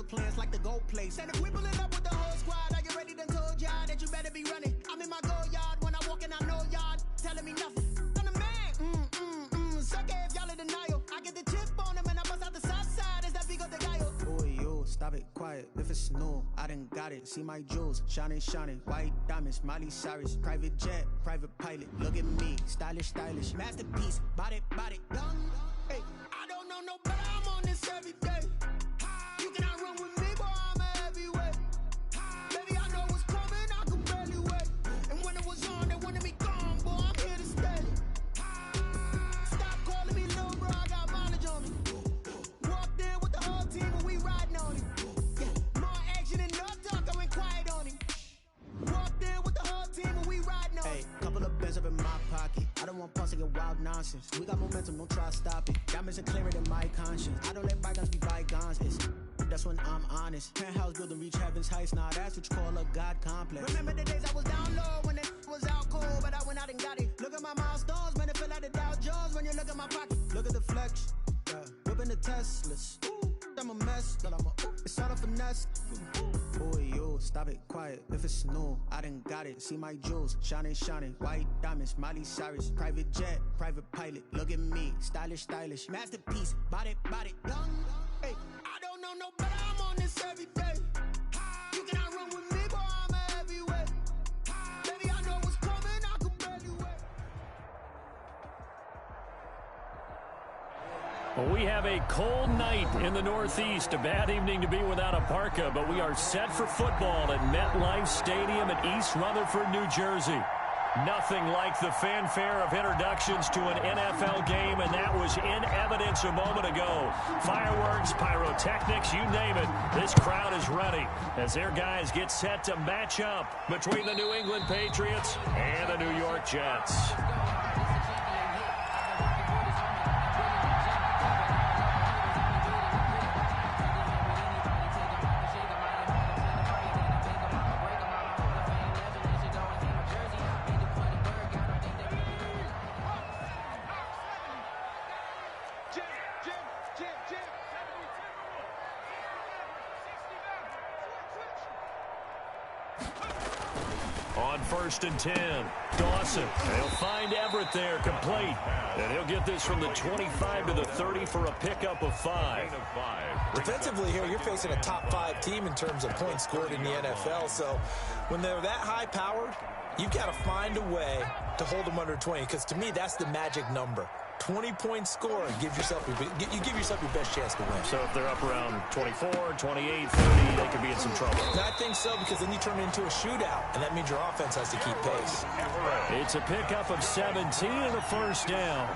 plans like the gold place. And if we pulling up with the whole squad, are you ready? Done told y'all that you better be running. I'm in my go yard when I walk in, I know y'all telling me nothing. I'm the man. Suck it if y'all in denial. I get the chip on him and I bust out the south side. Is that Vigo de Gallo? Boy, yo, stop it, quiet. If it's new, I done got it. See my jewels, shining, shining. White diamonds, Miley Cyrus. Private jet, private pilot. Look at me, stylish, stylish. Masterpiece, body, young. Hey, I don't know no better. I'm on this every day. You cannot run with me, boy, I'm a heavyweight. Baby, I know what's coming, I can barely wait. And when it was on, they wanted me gone, boy, I'm here to stay. Stop calling me little bro, I got mileage on me. Walked in with the whole team and we riding on him. Yeah, more action and no talk, I went quiet on him. Walked in with the whole team and we riding on him. Hey, couple of bands up in my pocket. I don't want pause to get wild nonsense. We got momentum, don't try to stop it. Diamonds are clearer than my conscience. I don't let bygones be bygones. That's when I'm honest. Penthouse building, reach heaven's heights. Nah, that's what you call a God complex. Remember the days I was down low when it was out cold, but I went out and got it. Look at my milestones, man, it feel like the Dow Jones when you look at my pocket. Look at the flex, yeah. Whipping the Teslas. Ooh, I'm a mess, but it's all a finesse. Boy, yo, stop it, quiet. If it's new, I done got it. See my jewels, shining, shining. White diamonds, Miley Cyrus. Private jet, private pilot. Look at me, stylish, stylish. Masterpiece, body, young. Hey, I don't know no better. I'm on this every day. You cannot run with me, boy, I'm a heavyweight. Baby, I know what's coming, I can barely wait. Well, we have a cold night in the Northeast. A bad evening to be without a parka, but we are set for football at MetLife Stadium in East Rutherford, New Jersey. Nothing like the fanfare of introductions to an NFL game, and that was in evidence a moment ago. Fireworks, pyrotechnics, you name it. This crowd is ready as their guys get set to match up between the New England Patriots and the New York Jets. On 1st and 10, Dawson. They'll find Everett there, complete. And he'll get this from the 25 to the 30 for a pickup of 5. Defensively here, you're facing a top 5 team in terms of points scored in the NFL. So when they're that high powered, you've got to find a way to hold them under 20. Because to me, that's the magic number. 20-point score, you give yourself your best chance to win. So if they're up around 24, 28, 30, they could be in some trouble. I think so, because then you turn it into a shootout, and that means your offense has to keep pace. It's a pickup of 17 and a first down.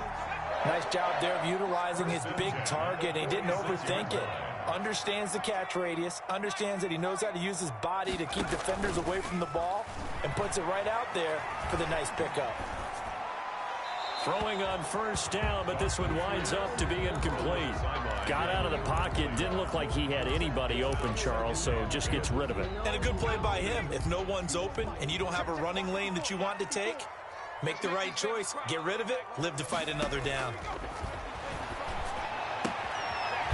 Nice job there of utilizing his big target. He didn't overthink it. Understands the catch radius, understands that he knows how to use his body to keep defenders away from the ball, and puts it right out there for the nice pickup. Throwing on first down, but this one winds up to be incomplete. Got out of the pocket, didn't look like he had anybody open, Charles, so just gets rid of it. And a good play by him. If no one's open and you don't have a running lane that you want to take, make the right choice, get rid of it, live to fight another down.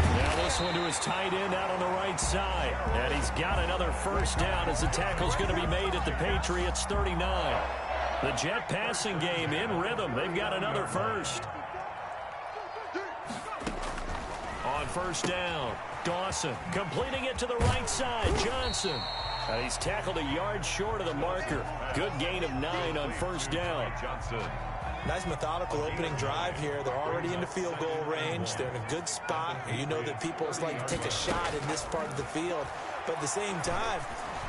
Now this one to his tight end out on the right side. And he's got another first down as the tackle's going to be made at the Patriots 39. The Jet passing game in rhythm. They've got another first. On first down, Dawson completing it to the right side. Johnson. And he's tackled a yard short of the marker. Good gain of 9 on first down. Johnson. Nice methodical opening drive here. They're already into field goal range. They're in a good spot. You know that people like to take a shot in this part of the field. But at the same time,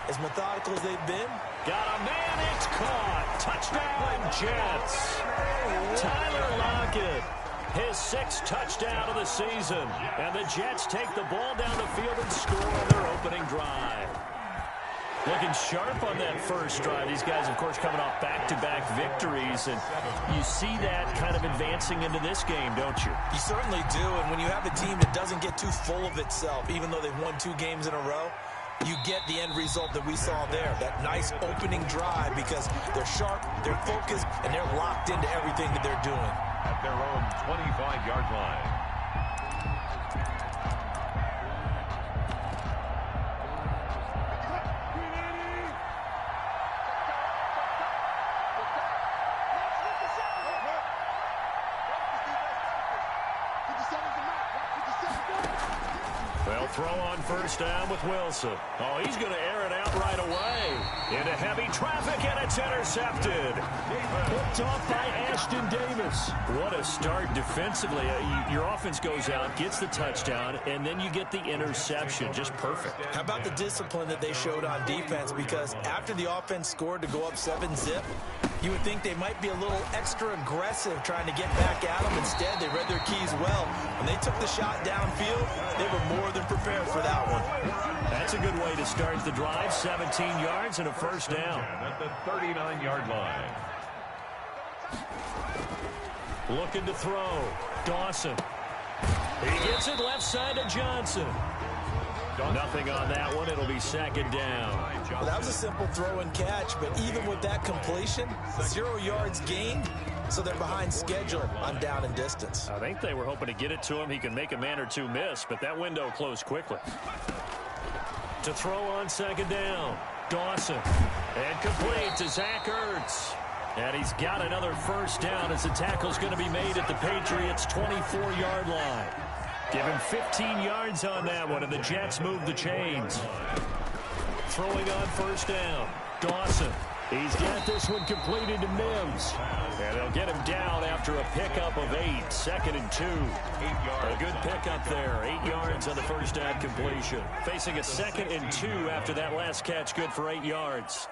as methodical as they've been, got a man, it's caught. Touchdown, Jets. Tyler Lockett, his 6th touchdown of the season. And the Jets take the ball down the field and score on their opening drive. Looking sharp on that first drive. These guys, of course, coming off back-to-back victories. And you see that kind of advancing into this game, don't you? You certainly do. And when you have a team that doesn't get too full of itself, even though they've won 2 games in a row, you get the end result that we saw there, that nice opening drive, because they're sharp, they're focused, and they're locked into everything that they're doing. At their own 25-yard line. They'll throw on first down with Wilson. Oh, he's going to air it out right away. Into heavy traffic, and it's intercepted. Picked off by Ashton Davis. What a start defensively. Your offense goes out, gets the touchdown, and then you get the interception. Just perfect. How about the discipline that they showed on defense? Because after the offense scored to go up 7-zip, you would think they might be a little extra aggressive trying to get back at them. Instead, they read their keys well. When they took the shot downfield, they were more than prepared for that one. That's a good way to start the drive. 17 yards and a first down. At the 39-yard line. Looking to throw. Dawson. He gets it left side to Johnson. Nothing on that one. It'll be second down. Well, that was a simple throw and catch, but even with that completion, 0 yards gained, so they're behind schedule on down and distance. I think they were hoping to get it to him. He can make a man or two miss, but that window closed quickly. To throw on second down. Dawson. And complete to Zach Ertz. And he's got another first down as the tackle's going to be made at the Patriots' 24-yard line. Give him 15 yards on that one, and the Jets move the chains. Throwing on first down. Dawson. He's got this one completed to Mims. And they'll get him down after a pickup of 8. Second and 2. A good pickup there. 8 yards on the first down completion. Facing a second and 2 after that last catch. Good for 8 yards.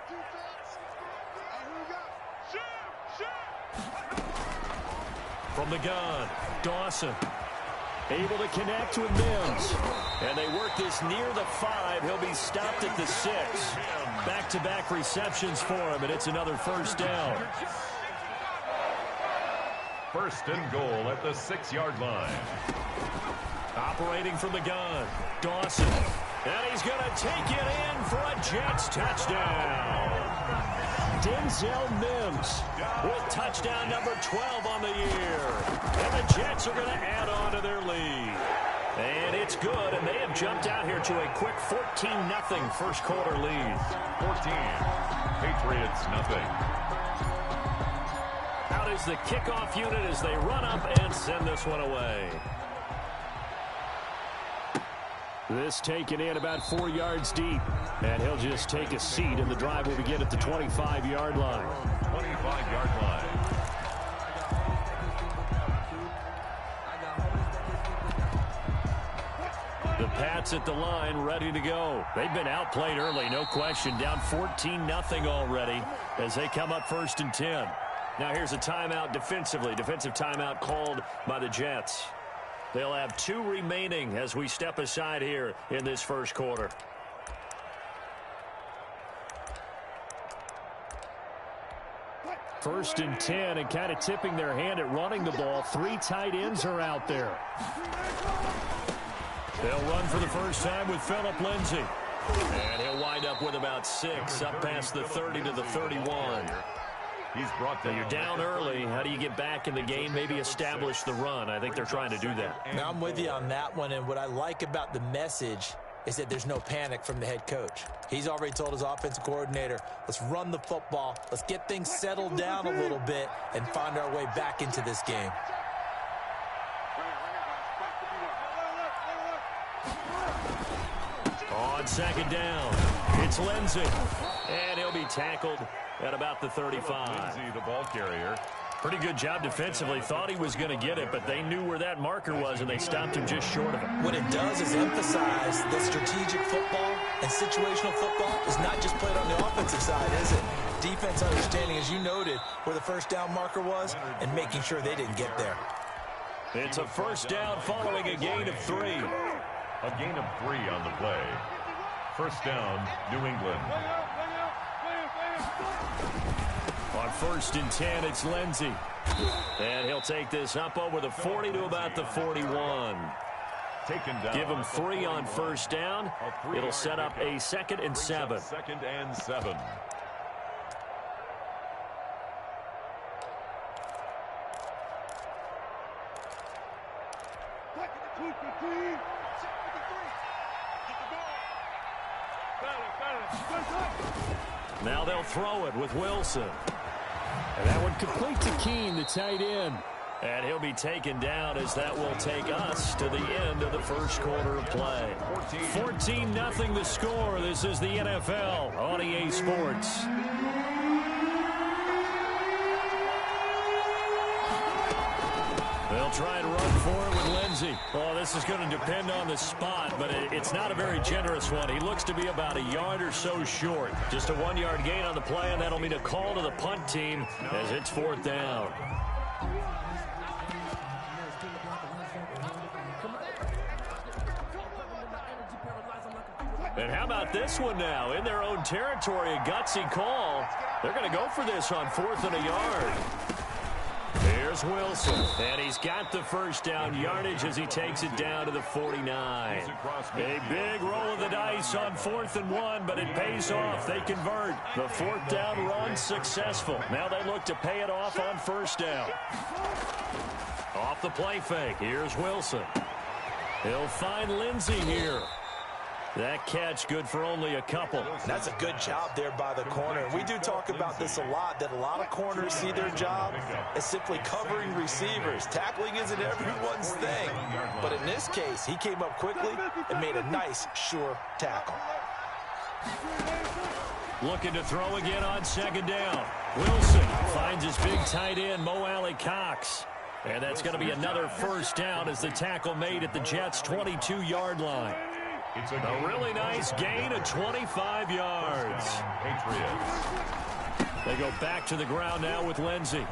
From the gun, Dawson. Able to connect with Mims. And they work this near the 5. He'll be stopped at the 6. Back-to-back receptions for him, and it's another first down. First and goal at the 6-yard line. Operating from the gun, Dawson. And he's going to take it in for a Jets touchdown. Denzel Mims with touchdown number 12 on the year. And the Jets are going to add on to their lead. And it's good, and they have jumped out here to a quick 14-0 first quarter lead. 14, Patriots nothing. Out is the kickoff unit as they run up and send this one away. This taken in about 4 yards deep. And he'll just take a seat, and the drive will begin at the 25-yard line. 25-yard line. The Pats at the line, ready to go. They've been outplayed early, no question. Down 14-0 already as they come up first and 10. Now here's a timeout defensively. Defensive timeout called by the Jets. They'll have 2 remaining as we step aside here in this first quarter. First and 10, and kind of tipping their hand at running the ball. 3 tight ends are out there. They'll run for the first time with Phillip Lindsay. And he'll wind up with about 6, up past the 30 to the 31. He's brought down. You're down early. How do you get back in the game? Maybe establish the run. I think they're trying to do that. Now I'm with you on that one, and what I like about the message is that there's no panic from the head coach. He's already told his offensive coordinator, let's run the football, let's get things settled down a little bit and find our way back into this game. On second down, it's Lindsay. And he'll be tackled at about the 35. Lindsay, the ball carrier. Pretty good job defensively. Thought he was going to get it, but they knew where that marker was, and they stopped him just short of it. What it does is emphasize that strategic football and situational football is not just played on the offensive side, is it? Defense understanding, as you noted, where the first down marker was and making sure they didn't get there. It's a first down following a gain of 3. A gain of 3 on the play. First down, New England. On first and 10, it's Lindsay. And he'll take this up over the 40 to about the 41. Taken down. Give him 3 on first down. It'll set up a 2nd and 7. 2nd and 7. Now they'll throw it with Wilson. And that one complete to Keene, the tight end. And he'll be taken down as that will take us to the end of the first quarter of play. 14-0 the score. This is the NFL on EA Sports. They'll try and run for it with Lindsey. Oh, this is going to depend on the spot, but it's not a very generous one. He looks to be about a yard or so short. Just a 1-yard gain on the play, and that'll mean a call to the punt team as it's 4th down. And how about this one now? In their own territory, a gutsy call. They're going to go for this on 4th and a yard. Here's Wilson, and he's got the first down yardage as he takes it down to the 49. A big roll of the dice on 4th and 1, but it pays off. They convert. The 4th down run successful. Now they look to pay it off on 1st down. Off the play fake. Here's Wilson. He'll find Lindsey here. That catch good for only a couple. That's a good job there by the corner. We do talk about this a lot, that a lot of corners see their job as simply covering receivers. Tackling isn't everyone's thing. But in this case, he came up quickly and made a nice, sure tackle. Looking to throw again on 2nd down. Wilson finds his big tight end, Mo Alley-Cox. And that's going to be another 1st down as the tackle made at the Jets' 22-yard line. It's A really nice gain of 25 yards. Patriots. They go back to the ground now with Lindsey.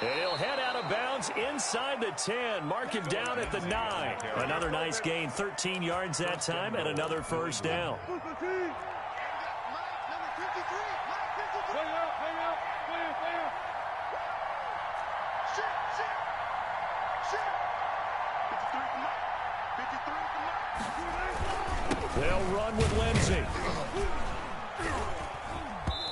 And he'll head out of bounds inside the 10. Mark him down at the 9. Another nice gain, 13 yards that time, and another 1st down. They'll run with Lindsey.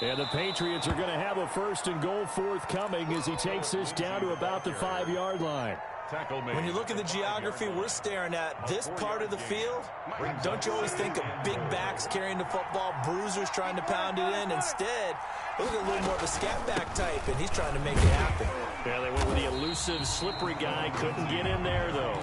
And the Patriots are going to have a 1st and goal forthcoming as he takes this down to about the 5-yard line. When you look at the geography we're staring at, this part of the field, don't you always think of big backs carrying the football, bruisers trying to pound it in? Instead, look at a little more of a scat back type, and he's trying to make it happen. Yeah, they went with the elusive, slippery guy. Couldn't get in there, though.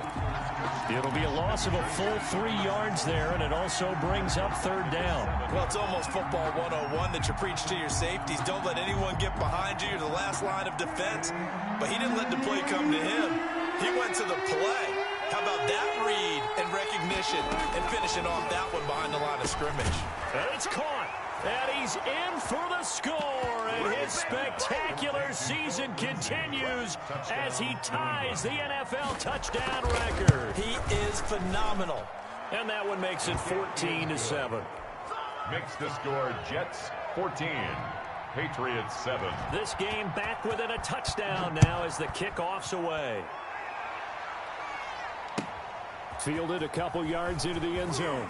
It'll be a loss of a full 3 yards there, and it also brings up 3rd down. Well, it's almost football 101 that you preach to your safeties. Don't let anyone get behind you. You're the last line of defense. But he didn't let the play come to him. He went to the play. How about that read and recognition and finishing off that one behind the line of scrimmage? And it's caught. And he's in for the score. And his spectacular season continues as he ties the NFL touchdown record. He is phenomenal. And that one makes it 14-7. Makes the score Jets 14. Patriots 7. This game back within a touchdown now as the kickoff's away. Fielded a couple yards into the end zone.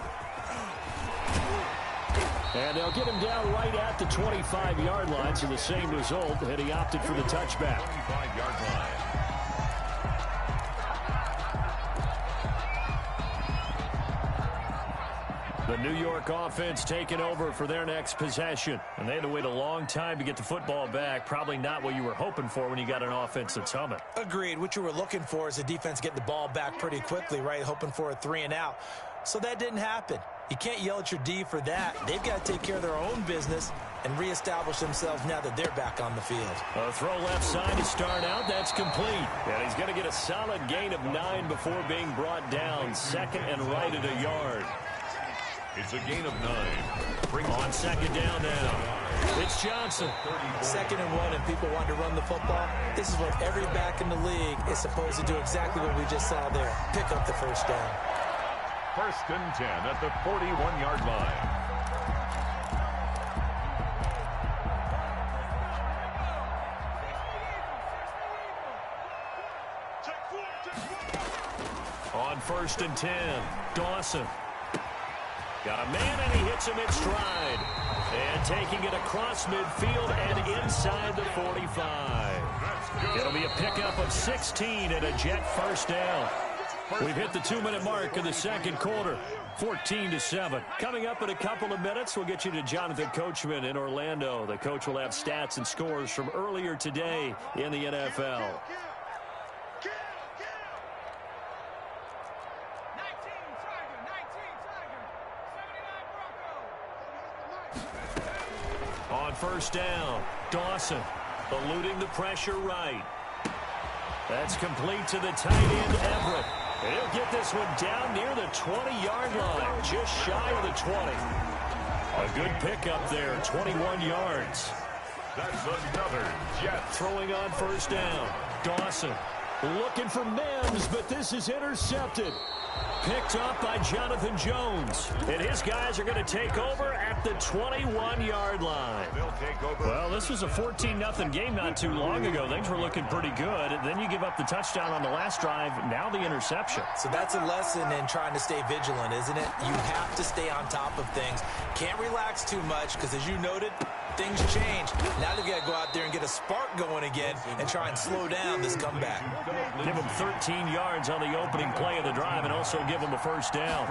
And they'll get him down right at the 25-yard line, so the same result, and he opted for the touchback. 25-yard line. The New York offense taking over for their next possession. And they had to wait a long time to get the football back. Probably not what you were hoping for when you got an offense that's humming. Agreed. What you were looking for is the defense getting the ball back pretty quickly, right? Hoping for a 3 and out. So that didn't happen. You can't yell at your D for that. They've got to take care of their own business and reestablish themselves now that they're back on the field. A throw left side to start out. That's complete. And he's going to get a solid gain of 9 before being brought down. 2nd and right at a yard. It's a gain of 9. On 2nd down now. It's Johnson. 2nd and 1, and people want to run the football. This is what every back in the league is supposed to do, exactly what we just saw there. Pick up the 1st down. 1st and 10 at the 41-yard line. On 1st and 10, Dawson. Got a man, and he hits him in stride. And taking it across midfield and inside the 45. It'll be a pickup of 16 and a Jet 1st down. We've hit the 2-minute mark of the second quarter. 14-7. Coming up in a couple of minutes, we'll get you to Jonathan Coachman in Orlando. The coach will have stats and scores from earlier today in the NFL. On first down, Dawson eluding the pressure right. That's complete to the tight end, Everett. And he'll get this one down near the 20-yard line, just shy of the 20. A good pickup there, 21 yards. That's another Jet. Throwing on first down, Dawson looking for Mims, but this is intercepted. Picked up by Jonathan Jones. And his guys are going to take over at the 21-yard line. Well, this was a 14-0 game not too long ago. Things were looking pretty good. Then you give up the touchdown on the last drive. Now the interception. So that's a lesson in trying to stay vigilant, isn't it? You have to stay on top of things. Can't relax too much because, as you noted, things change. Now they've got to go out there and get a spark going again and try and slow down this comeback. Give them 13 yards on the opening play of the drive and also give them a first down.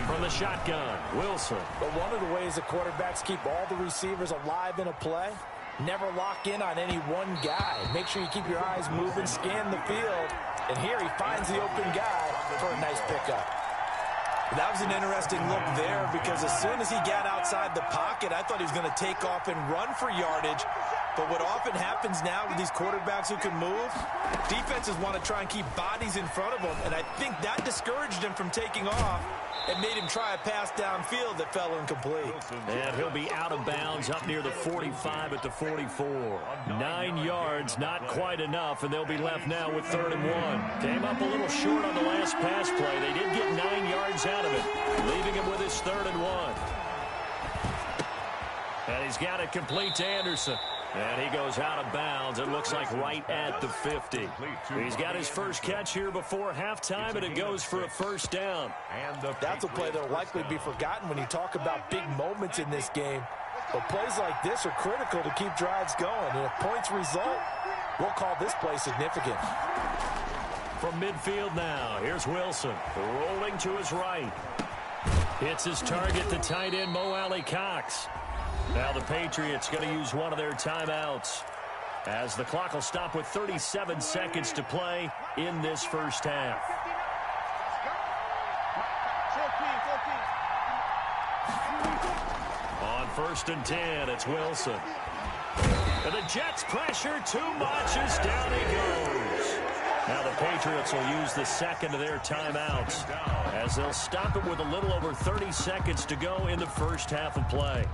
From the shotgun, Wilson. But one of the ways the quarterbacks keep all the receivers alive in a play, never lock in on any one guy. Make sure you keep your eyes moving, scan the field. And here he finds the open guy for a nice pickup. That was an interesting look there because as soon as he got outside the pocket, I thought he was going to take off and run for yardage. But what often happens now with these quarterbacks who can move, defenses want to try and keep bodies in front of them, and I think that discouraged him from taking off and made him try a pass downfield that fell incomplete. And he'll be out of bounds up near the 45 at the 44. 9 yards, not quite enough, and they'll be left now with 3rd and 1. Came up a little short on the last pass play. They did get 9 yards out of it, leaving him with his 3rd and 1. And he's got it complete to Anderson. And he goes out of bounds. It looks like right at the 50. He's got his first catch here before halftime, and it goes for a first down. That's a play that will likely be forgotten when you talk about big moments in this game. But plays like this are critical to keep drives going. And if points result, we'll call this play significant. From midfield now, here's Wilson rolling to his right. Hits his target, the tight end, Mo Alley-Cox. Now the Patriots going to use one of their timeouts as the clock will stop with 37 seconds to play in this first half. On 1st and 10, it's Wilson. And the Jets pressure too much as down he goes. Now the Patriots will use the second of their timeouts as they'll stop it with a little over 30 seconds to go in the first half of play.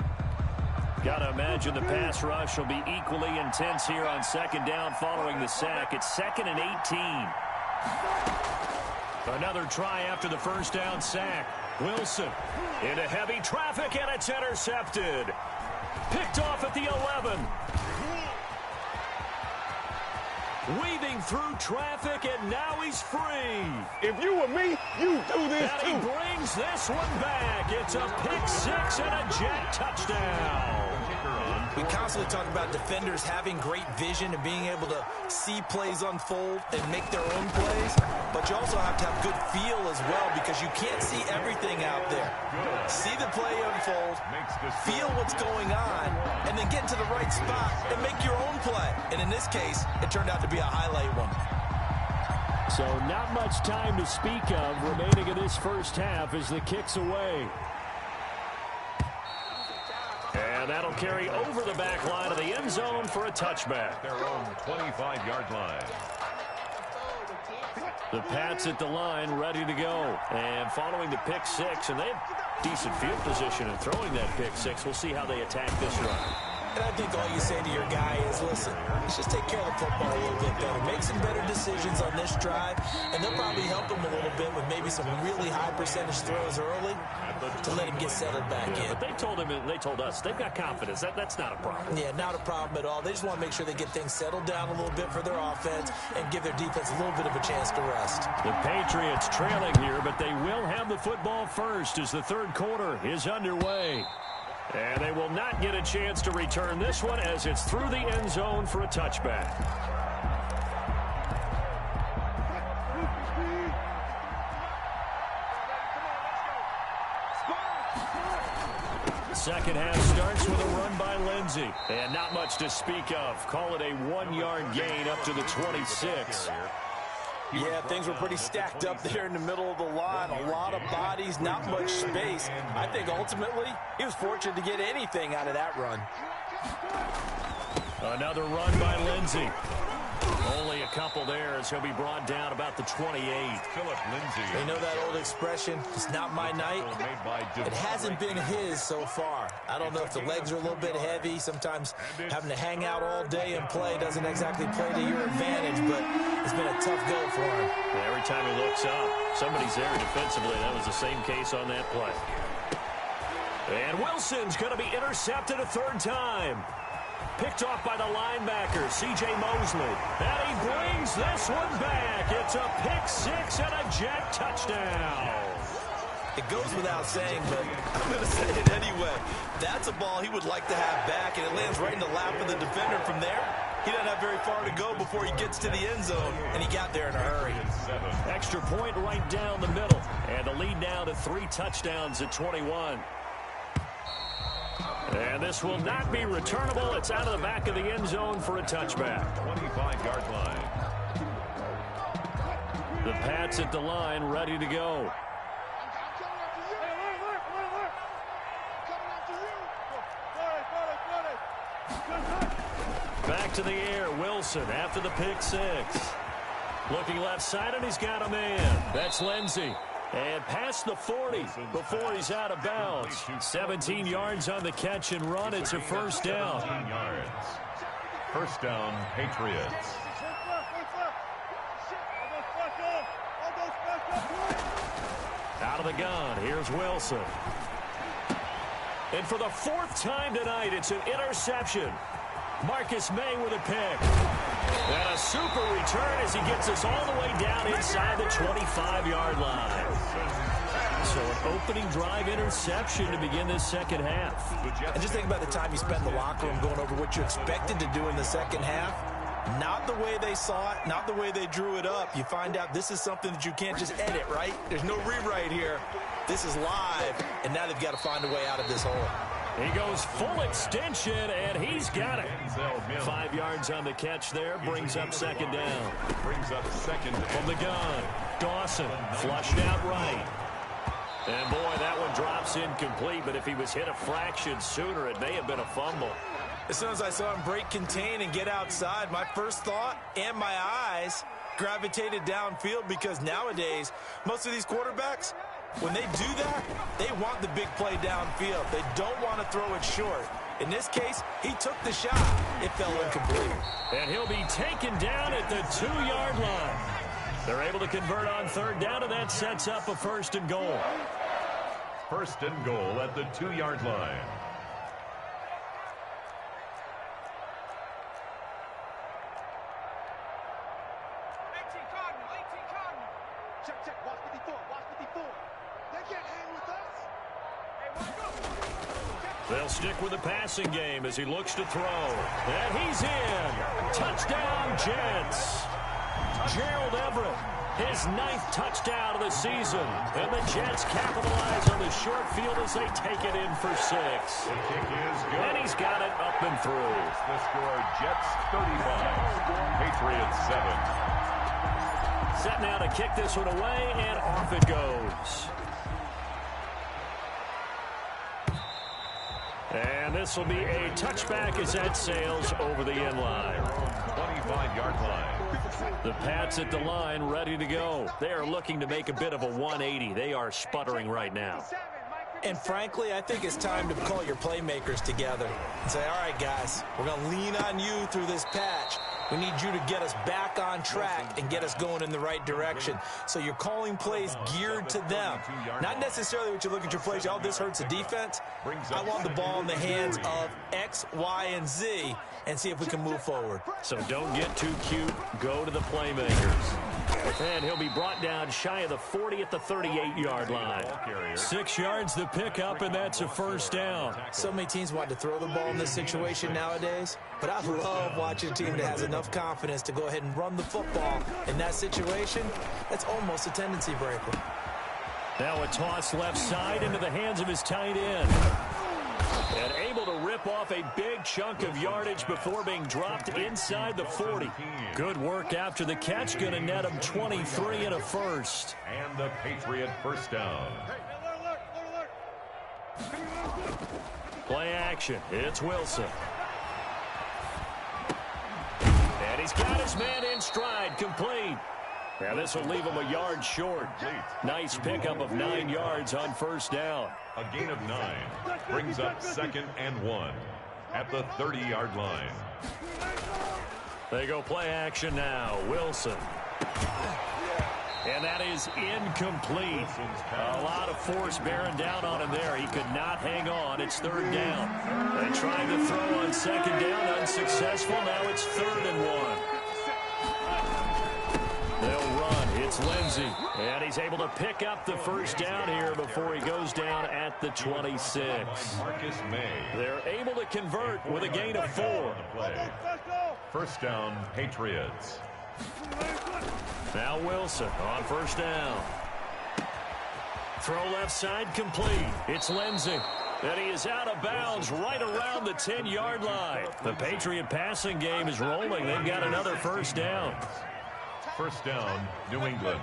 Got to imagine the pass rush will be equally intense here on 2nd down following the sack. It's 2nd and 18. Another try after the first down sack. Wilson into heavy traffic, and it's intercepted. Picked off at the 11. Weaving through traffic, and now he's free. If you were me, you do this and too. He brings this one back. It's a pick 6 and a Jet touchdown. We constantly talk about defenders having great vision and being able to see plays unfold and make their own plays, but you also have to have good feel as well because you can't see everything out there. See the play unfold, feel what's going on, and then get to the right spot and make your own play. And in this case, it turned out to be a highlight one. So not much time to speak of remaining in this first half as the kick's away. And that'll carry over the back line of the end zone for a touchback. Their own 25-yard line. The Pats at the line ready to go. And following the pick 6, and they have decent field position in throwing that pick 6. We'll see how they attack this run. And I think all you say to your guy is, listen, let's just take care of the football a little bit better. Make some better decisions on this drive, and they'll probably help him a little bit with maybe some really high percentage throws early to let him get settled back in. But they told us they've got confidence. That's not a problem. Yeah, not a problem at all. They just want to make sure they get things settled down a little bit for their offense and give their defense a little bit of a chance to rest. The Patriots trailing here, but they will have the football first as the third quarter is underway. And they will not get a chance to return this one as it's through the end zone for a touchback. Second half starts with a run by Lindsey. And not much to speak of. Call it a 1-yard gain up to the 26. Yeah, things were pretty stacked up there in the middle of the line. A lot of bodies, not much space. I think ultimately he was fortunate to get anything out of that run. Another run by Lindsey. Only a couple there as he'll be brought down about the 28. Philip Lindsay. You know that old expression, it's not my night? It hasn't been his so far. I don't know if the legs are a little bit heavy. Sometimes having to hang out all day and play doesn't exactly play to your advantage, but it's been a tough go for him. Every time he looks up, somebody's there defensively. That was the same case on that play. And Wilson's going to be intercepted a third time. Picked off by the linebacker, C.J. Mosley. And he brings this one back. It's a pick six and a Jet touchdown. It goes without saying, but I'm going to say it anyway. That's a ball he would like to have back, and it lands right in the lap of the defender. From there, he doesn't have very far to go before he gets to the end zone, and he got there in a hurry. Extra point right down the middle. And the lead now to 3 touchdowns at 21. And this will not be returnable. It's out of the back of the end zone for a touchback. 25-yard line. The Pats at the line, ready to go. Back to the air, Wilson after the pick six. Looking left side, and he's got a man. That's Lindsey. And past the 40 before he's out of bounds. 17 yards on the catch and run. It's a first down. 17 yards. First down, Patriots. Out of the gun, here's Wilson. And for the 4th time tonight, it's an interception. Marcus May with a pick. And a super return as he gets us all the way down inside the 25-yard line. So an opening drive interception to begin this second half. And just think about the time you spent in the locker room going over what you expected to do in the second half. Not the way they saw it, not the way they drew it up. You find out this is something that you can't just edit, right? There's no rewrite here. This is live, and now they've got to find a way out of this hole. He goes full extension, and he's got it. 5 yards on the catch there, brings up second down. Brings up second. From the gun, Dawson flushed out right. And boy, that one drops incomplete, but if he was hit a fraction sooner, it may have been a fumble. As soon as I saw him break contain and get outside, my first thought and my eyes gravitated downfield, because nowadays, most of these quarterbacks, when they do that, they want the big play downfield. They don't want to throw it short. In this case, he took the shot. It fell incomplete. And he'll be taken down at the 2-yard line. They're able to convert on third down, and that sets up a first and goal. First and goal at the 2-yard line. They'll stick with the passing game as he looks to throw. And he's in. Touchdown, Jets. Gerald Everett, his 9th touchdown of the season. And the Jets capitalize on the short field as they take it in for 6. The kick is good. And he's got it up and through. The score, Jets 35, Patriots 7. Set now to kick this one away, and off it goes. And this will be a touchback as that sails over the end line. 25-yard line. The Pats at the line ready to go. They are looking to make a bit of a 180. They are sputtering right now. And frankly, I think it's time to call your playmakers together and say, all right, guys, we're going to lean on you through this patch. We need you to get us back on track and get us going in the right direction. So you're calling plays geared to them. Not necessarily what you look at your plays, oh, this hurts the defense. I want the ball in the hands of X, Y, and Z and see if we can move forward. So don't get too cute. Go to the playmakers. And he'll be brought down shy of the 40 at the 38-yard line. 6 yards the pickup, and that's a first down. So many teams want to throw the ball in this situation nowadays, but I love watching a team that has enough confidence to go ahead and run the football. In that situation, that's almost a tendency breaker. Now a toss left side into the hands of his tight end. And able to rip off a big chunk of yardage before being dropped inside the 40. Good work after the catch. Going to net him 23 and a first. And the Patriot first down. Play action. It's Wilson. And he's got his man in stride. Complete. Now this will leave him a yard short. Nice pickup of 9 yards on first down. A gain of 9 brings up 2nd and 1 at the 30-yard line. They go play action now. Wilson. And that is incomplete. A lot of force bearing down on him there. He could not hang on. It's 3rd down. They tried to throw on 2nd down. Unsuccessful. Now it's 3rd and 1. They'll run. It's Lindsey. And he's able to pick up the first down here before he goes down at the 26. Marcus May. They're able to convert with a gain of 4. First down, Patriots. Now Wilson on first down. Throw left side complete. It's Lindsey. And he is out of bounds right around the 10-yard line. The Patriot passing game is rolling. They've got another first down. First down, New England.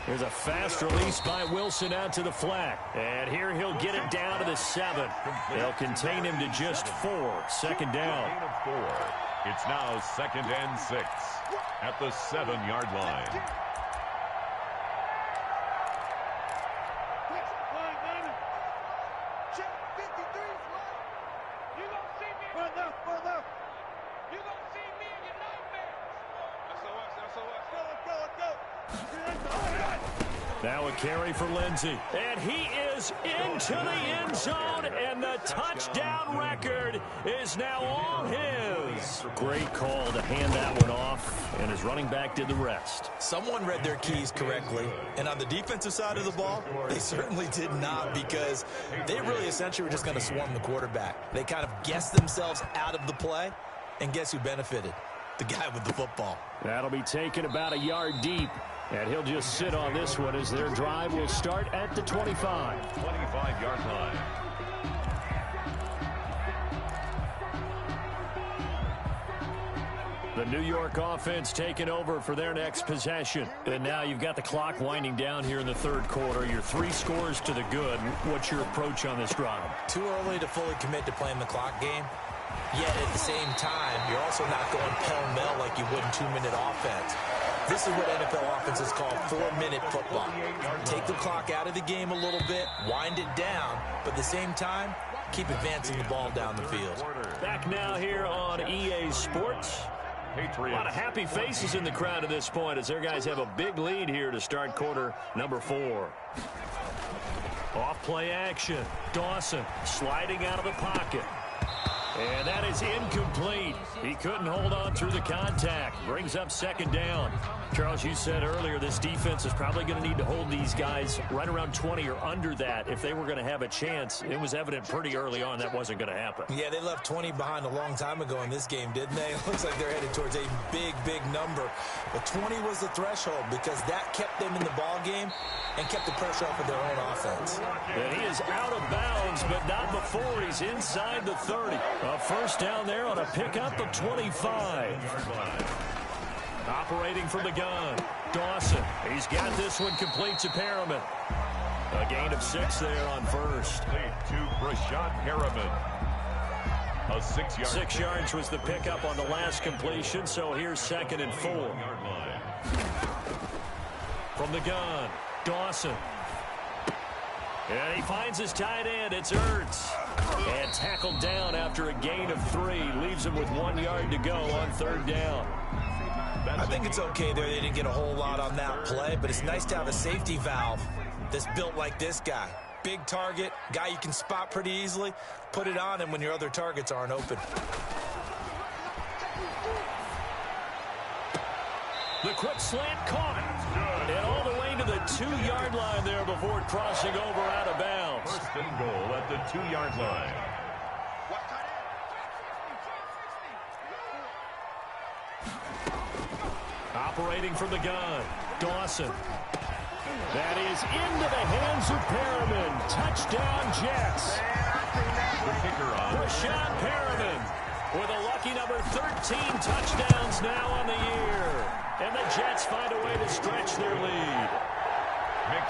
There's a fast release by Wilson out to the flat. And here he'll get it down to the 7. They'll contain him to just 4. 2nd down. Gain of 4. It's now 2nd and 6 at the 7-yard line. Now a carry for Lindsey. And he is into the end zone, and the touchdown record is now all his. Great call to hand that one off, and his running back did the rest. Someone read their keys correctly, and on the defensive side of the ball, they certainly did not, because they really essentially were just going to swarm the quarterback. They kind of guessed themselves out of the play, and guess who benefited? The guy with the football. That'll be taken about a yard deep. And he'll just sit on this one as their drive will start at the 25. 25-yard line. The New York offense taking over for their next possession. And now you've got the clock winding down here in the 3rd quarter. You're 3 scores to the good. What's your approach on this drive? Too early to fully commit to playing the clock game. Yet at the same time, you're also not going pell-mell like you would in 2-minute offense. This is what NFL offenses call 4-minute football. Take the clock out of the game a little bit, wind it down, but at the same time, keep advancing the ball down the field. Back now here on EA Sports. A lot of happy faces in the crowd at this point as their guys have a big lead here to start quarter number 4. Off play action. Dawson sliding out of the pocket. And that is incomplete. He couldn't hold on through the contact. Brings up 2nd down. Charles, you said earlier this defense is probably going to need to hold these guys right around 20 or under that if they were going to have a chance. It was evident pretty early on that wasn't going to happen. Yeah, they left 20 behind a long time ago in this game, didn't they? It looks like they're headed towards a big, big number. But 20 was the threshold because that kept them in the ball game and kept the pressure off of their own offense. And he is out of bounds, but not before he's inside the 30. A first down there on a pickup of 25. Operating from the gun, Dawson. He's got this one complete to Perriman. A gain of 6 there on first. To Brashad Perriman. A 6-yard. 6 yards was the pickup on the last completion, so here's 2nd and 4. From the gun, Dawson. And he finds his tight end. It's Ertz. And tackled down after a gain of 3. Leaves him with 1 yard to go on 3rd down. I think it's okay there. They didn't get a whole lot on that play, but it's nice to have a safety valve that's built like this guy. Big target, guy you can spot pretty easily. Put it on him when your other targets aren't open. The quick slant caught. And all the way to the 2-yard line there before crossing over out of bounds. First and goal at the 2-yard line. Operating from the gun, Dawson. That is into the hands of Perriman. Touchdown, Jets. The kicker on. Breshad Perriman with a lucky number 13 touchdowns now on the year. And the Jets find a way to stretch their lead.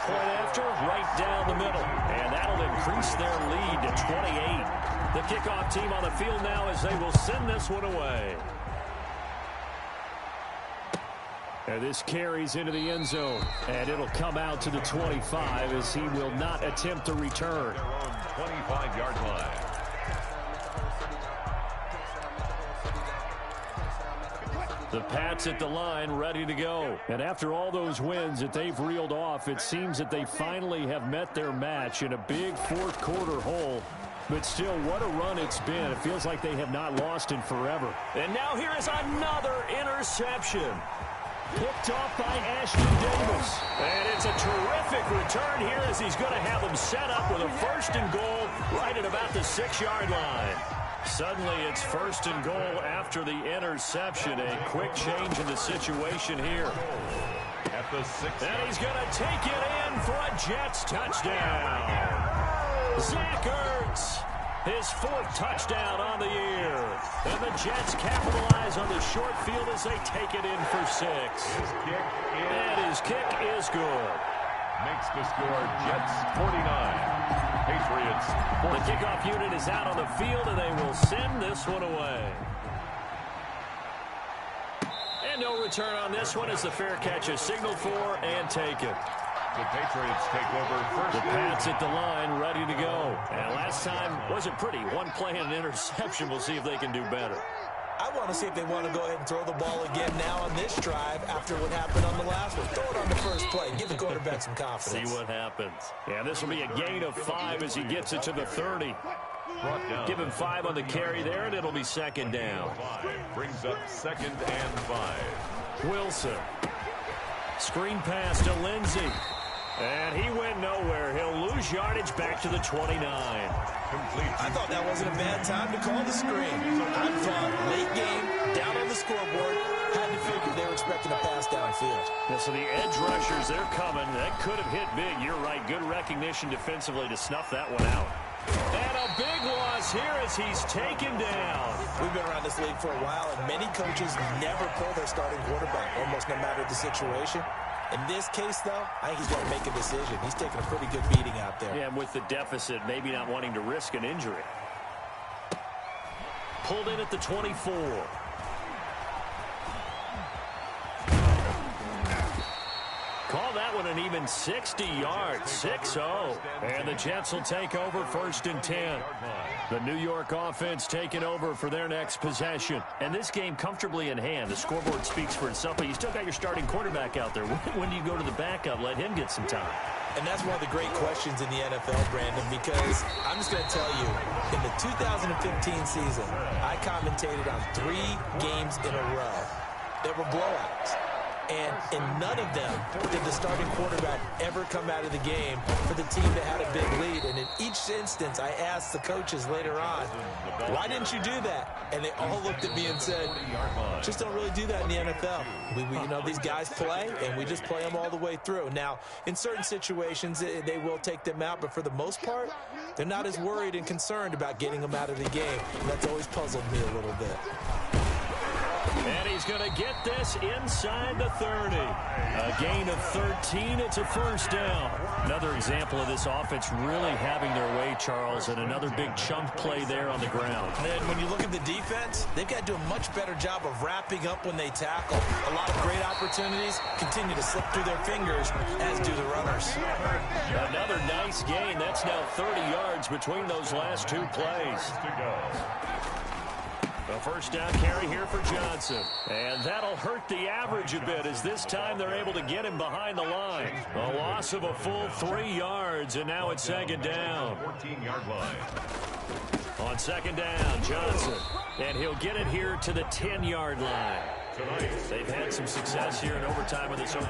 Point after, right down the middle. And that'll increase their lead to 28. The kickoff team on the field now as they will send this one away. And this carries into the end zone. And it'll come out to the 25 as he will not attempt to return. Their own 25-yard line. The Pats at the line ready to go. And after all those wins that they've reeled off, it seems that they finally have met their match in a big fourth quarter hole. But still, what a run it's been. It feels like they have not lost in forever. And now here is another interception. Picked off by Ashton Davis. And it's a terrific return here as he's going to have them set up with a 1st and goal right at about the 6-yard line. Suddenly it's 1st and goal after the interception. A quick change in the situation here. At the 6. And he's going to take it in for a Jets touchdown. Zach Ertz, his 4th touchdown on the year. And the Jets capitalize on the short field as they take it in for 6. And his kick is good. Makes the score Jets 49. Patriots 40. The kickoff unit is out on the field, and they will send this one away. And no return on this one as the fair catch is signaled for and taken. The Patriots take over first. The Pats at the line ready to go. And last time wasn't pretty. One play and an interception. We'll see if they can do better. I want to see if they want to go ahead and throw the ball again now on this drive after what happened on the last one. Throw it on the first play. Give the quarterback some confidence. See what happens. Yeah, this will be a gain of 5 as he gets it to the 30. Give him 5 on the carry there, and it'll be 2nd down. 5 brings up 2nd and 5. Wilson. Screen pass to Lindsey. And he went nowhere. He'll lose yardage back to the 29. Complete. I thought that wasn't a bad time to call the screen. I thought late game, down on the scoreboard, had to figure they were expecting a pass downfield. Yeah, so the edge rushers, they're coming. That could have hit big. You're right. Good recognition defensively to snuff that one out. And a big loss here as he's taken down. We've been around this league for a while, and many coaches never pull their starting quarterback, almost no matter the situation. In this case, though, I think he's going to make a decision. He's taking a pretty good beating out there. Yeah, and with the deficit, maybe not wanting to risk an injury. Pulled in at the 24. Call that one an even 60 yards, 6-0. And the Jets will take over 1st and 10. The New York offense taking over for their next possession. And this game comfortably in hand. The scoreboard speaks for itself, but you still got your starting quarterback out there. When do you go to the backup? Let him get some time. And that's one of the great questions in the NFL, Brandon, because I'm just going to tell you, in the 2015 season, I commentated on 3 games in a row that were blowouts. And in none of them did the starting quarterback ever come out of the game for the team that had a big lead. And in each instance, I asked the coaches later on, why didn't you do that? And they all looked at me and said, just don't really do that in the NFL. You know, these guys play, and we just play them all the way through. Now, in certain situations, they will take them out. But for the most part, they're not as worried and concerned about getting them out of the game. And that's always puzzled me a little bit. And he's going to get this inside the 30. A gain of 13. It's a 1st down. Another example of this offense really having their way, Charles, and another big chunk play there on the ground. And when you look at the defense, they've got to do a much better job of wrapping up when they tackle. A lot of great opportunities continue to slip through their fingers, as do the runners. Another nice gain. That's now 30 yards between those last 2 plays. A 1st down carry here for Johnson. And that'll hurt the average a bit as this time they're able to get him behind the line. A loss of a full 3 yards, and now it's 2nd down. 14-yard line. On 2nd down, Johnson. And he'll get it here to the 10-yard line. They've had some success here in overtime with this open.